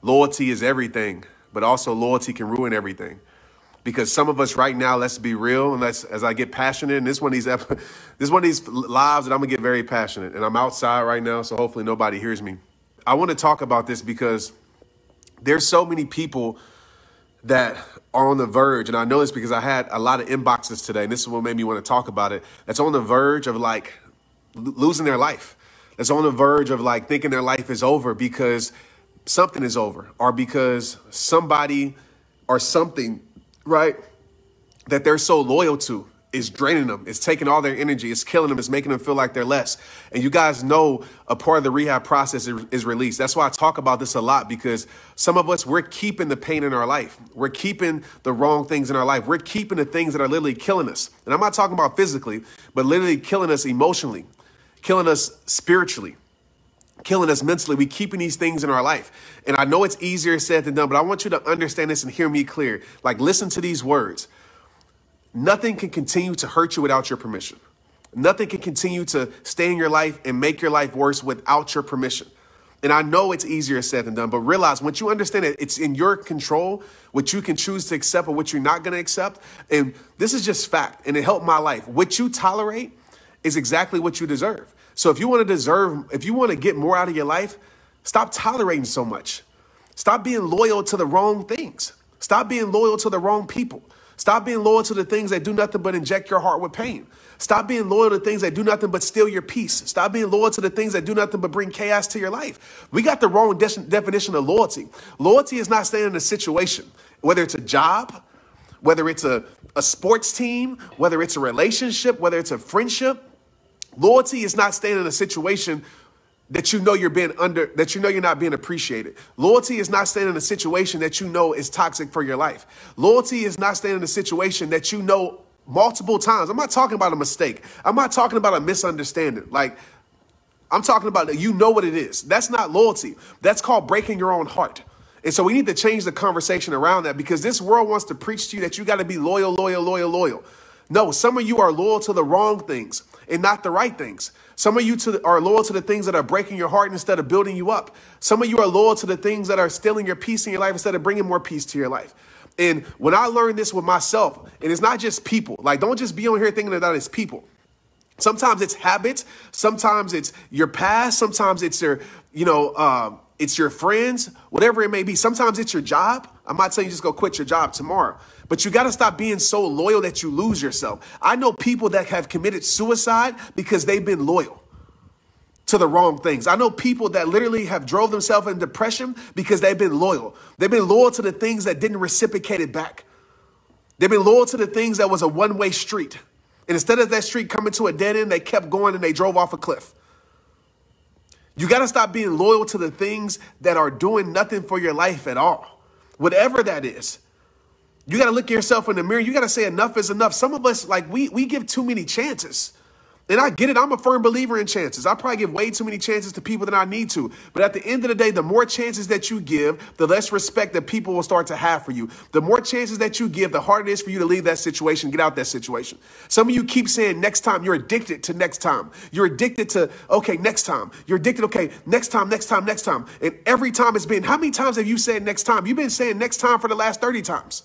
loyalty is everything, but also loyalty can ruin everything. Because some of us right now, let's be real, and as I get passionate, and this one of these lives that I'm gonna get very passionate, and I'm outside right now, so hopefully nobody hears me. I want to talk about this because there's so many people that are on the verge, and I know this because I had a lot of inboxes today, and this is what made me want to talk about it, that's on the verge of like losing their life. That's on the verge of like thinking their life is over because something is over, or because somebody or something, right, that they're so loyal to is draining them. It's taking all their energy. It's killing them. It's making them feel like they're less. And you guys know a part of the rehab process is release. That's why I talk about this a lot, because some of us, we're keeping the pain in our life. We're keeping the wrong things in our life. We're keeping the things that are literally killing us. And I'm not talking about physically, but literally killing us emotionally, killing us spiritually, killing us mentally. We keeping these things in our life. And I know it's easier said than done, but I want you to understand this and hear me clear. Like, listen to these words. Nothing can continue to hurt you without your permission. Nothing can continue to stay in your life and make your life worse without your permission. And I know it's easier said than done, but realize once you understand that it's in your control, what you can choose to accept or what you're not going to accept. And this is just fact, and it helped my life. What you tolerate is exactly what you deserve. So if you want to get more out of your life, stop tolerating so much. Stop being loyal to the wrong things. Stop being loyal to the wrong people. Stop being loyal to the things that do nothing but inject your heart with pain. Stop being loyal to things that do nothing but steal your peace. Stop being loyal to the things that do nothing but bring chaos to your life. We got the wrong definition of loyalty. Loyalty is not staying in a situation, whether it's a job, whether it's a sports team, whether it's a relationship, whether it's a friendship. Loyalty is not staying in a situation that you know you're not being appreciated. Loyalty is not staying in a situation that you know is toxic for your life. Loyalty is not staying in a situation that you know multiple times. I'm not talking about a mistake. I'm not talking about a misunderstanding. Like, I'm talking about that you know what it is. That's not loyalty. That's called breaking your own heart. And so we need to change the conversation around that, because this world wants to preach to you that you got to be loyal, loyal, loyal, loyal. No, some of you are loyal to the wrong things and not the right things. Some of you are loyal to the things that are breaking your heart instead of building you up. Some of you are loyal to the things that are stealing your peace in your life instead of bringing more peace to your life. And when I learned this with myself, and it's not just people, like, don't just be on here thinking that it's people. Sometimes it's habits. Sometimes it's your past. Sometimes it's your, it's your friends, whatever it may be. Sometimes it's your job. I'm not saying you just go quit your job tomorrow, but you got to stop being so loyal that you lose yourself. I know people that have committed suicide because they've been loyal to the wrong things. I know people that literally have drove themselves in depression because they've been loyal. They've been loyal to the things that didn't reciprocate it back. They've been loyal to the things that was a one-way street. And instead of that street coming to a dead end, they kept going and they drove off a cliff. You got to stop being loyal to the things that are doing nothing for your life at all. Whatever that is. You got to look at yourself in the mirror. You got to say enough is enough. Some of us, like, we give too many chances. And I get it. I'm a firm believer in chances. I probably give way too many chances to people than I need to. But at the end of the day, the more chances that you give, the less respect that people will start to have for you. The more chances that you give, the harder it is for you to leave that situation, get out that situation. Some of you keep saying next time. You're addicted to next time. You're addicted to, okay, next time. You're addicted, okay, next time, next time, next time. And every time it's been, how many times have you said next time? You've been saying next time for the last 30 times.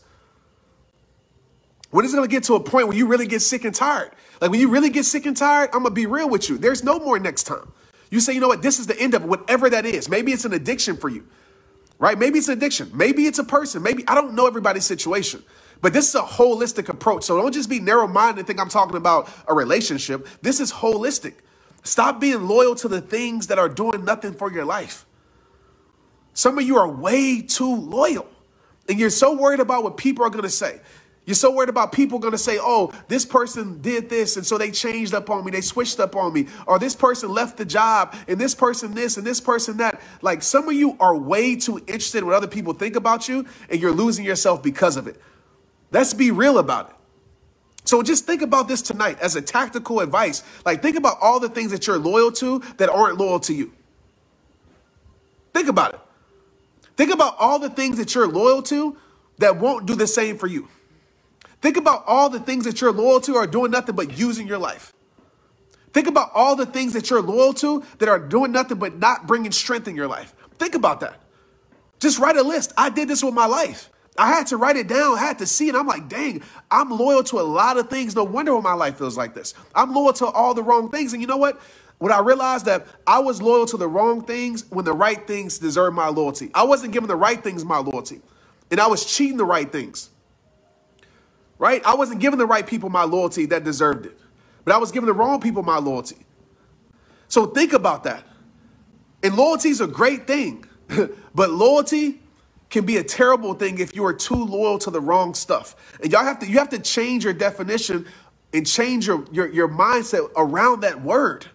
When is it going to get to a point where you really get sick and tired? Like, when you really get sick and tired, I'm going to be real with you. There's no more next time. You say, you know what? This is the end of it, whatever that is. Maybe it's an addiction for you, right? Maybe it's an addiction. Maybe it's a person. Maybe, I don't know everybody's situation, but this is a holistic approach. So don't just be narrow-minded and think I'm talking about a relationship. This is holistic. Stop being loyal to the things that are doing nothing for your life. Some of you are way too loyal, and you're so worried about what people are going to say. You're so worried about people going to say, oh, this person did this, and so they changed up on me. They switched up on me. Or this person left the job, and this person this, and this person that. Like, some of you are way too interested in what other people think about you, and you're losing yourself because of it. Let's be real about it. So just think about this tonight as a tactical advice. Like, think about all the things that you're loyal to that aren't loyal to you. Think about it. Think about all the things that you're loyal to that won't do the same for you. Think about all the things that you're loyal to are doing nothing but using your life. Think about all the things that you're loyal to that are doing nothing but not bringing strength in your life. Think about that. Just write a list. I did this with my life. I had to write it down. I had to see it. I'm like, dang, I'm loyal to a lot of things. No wonder why my life feels like this. I'm loyal to all the wrong things. And you know what? When I realized that I was loyal to the wrong things when the right things deserve my loyalty. I wasn't giving the right things my loyalty. And I was cheating the right things. Right? I wasn't giving the right people my loyalty that deserved it. But I was giving the wrong people my loyalty. So think about that. And loyalty is a great thing. But loyalty can be a terrible thing if you are too loyal to the wrong stuff. And you have to change your definition and change your mindset around that word.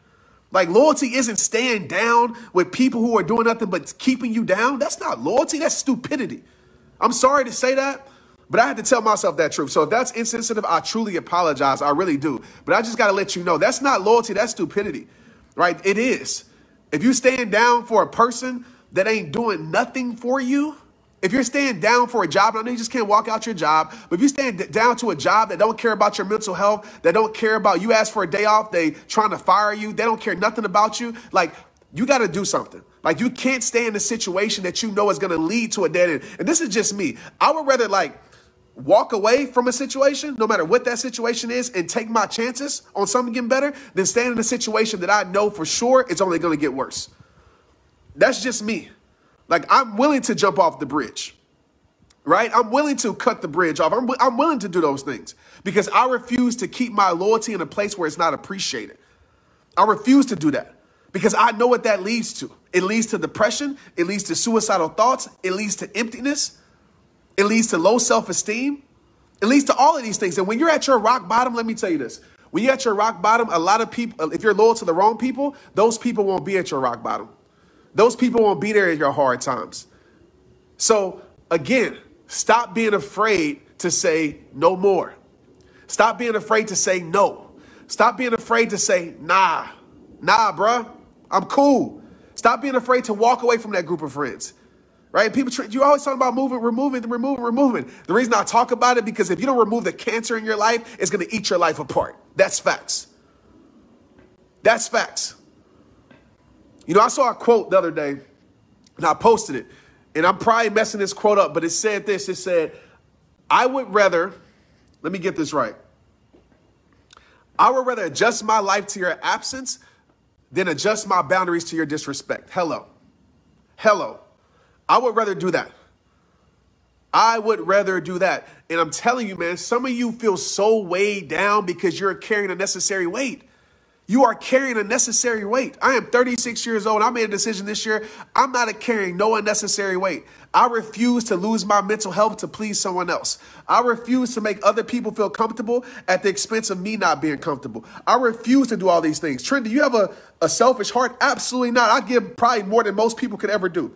Like, loyalty isn't staying down with people who are doing nothing but keeping you down. That's not loyalty. That's stupidity. I'm sorry to say that, but I had to tell myself that truth. So if that's insensitive, I truly apologize. I really do. But I just got to let you know, that's not loyalty. That's stupidity, right? It is. If you stand down for a person that ain't doing nothing for you, if you're staying down for a job, I know you just can't walk out your job, but if you stand down to a job that don't care about your mental health, that don't care about you ask for a day off, they trying to fire you, they don't care nothing about you, like, you got to do something. Like, you can't stay in a situation that you know is going to lead to a dead end. And this is just me. I would rather, like, walk away from a situation, no matter what that situation is, and take my chances on something getting better than stand in a situation that I know for sure it's only going to get worse. That's just me. Like, I'm willing to jump off the bridge, right? I'm willing to cut the bridge off. I'm willing to do those things because I refuse to keep my loyalty in a place where it's not appreciated. I refuse to do that because I know what that leads to. It leads to depression. It leads to suicidal thoughts. It leads to emptiness. It leads to low self-esteem. It leads to all of these things. And when you're at your rock bottom, let me tell you this. When you're at your rock bottom, a lot of people, if you're loyal to the wrong people, those people won't be at your rock bottom. Those people won't be there in your hard times. So again, stop being afraid to say no more. Stop being afraid to say no. Stop being afraid to say, nah, bruh, I'm cool. Stop being afraid to walk away from that group of friends, right? People, you always talk about removing. The reason I talk about it, because if you don't remove the cancer in your life, it's going to eat your life apart. That's facts. That's facts. You know, I saw a quote the other day, and I posted it, and I'm probably messing this quote up, but it said this. It said, I would rather, let me get this right. I would rather adjust my life to your absence than adjust my boundaries to your disrespect. Hello. I would rather do that. I would rather do that. And I'm telling you, man, some of you feel so weighed down because you're carrying unnecessary weight. You are carrying unnecessary weight. I am 36 years old. I made a decision this year. I'm not carrying no unnecessary weight. I refuse to lose my mental health to please someone else. I refuse to make other people feel comfortable at the expense of me not being comfortable. I refuse to do all these things. Trent, do you have a selfish heart? Absolutely not. I give probably more than most people could ever do.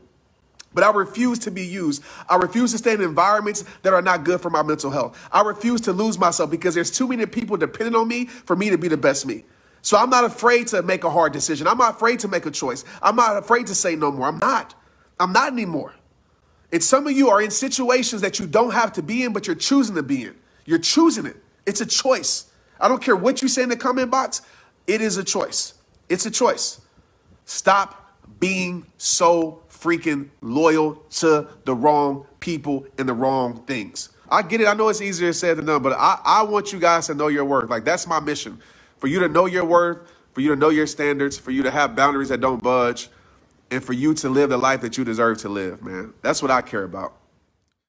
But I refuse to be used. I refuse to stay in environments that are not good for my mental health. I refuse to lose myself because there's too many people depending on me for me to be the best me. So I'm not afraid to make a hard decision. I'm not afraid to make a choice. I'm not afraid to say no more. I'm not anymore. And some of you are in situations that you don't have to be in, but you're choosing to be in. You're choosing it. It's a choice. I don't care what you say in the comment box. It is a choice. It's a choice. Stop being so freaking loyal to the wrong people and the wrong things. I get it. I know it's easier said than done, but I want you guys to know your worth. Like, that's my mission. For you to know your worth, for you to know your standards, for you to have boundaries that don't budge, and for you to live the life that you deserve to live, man. That's what I care about.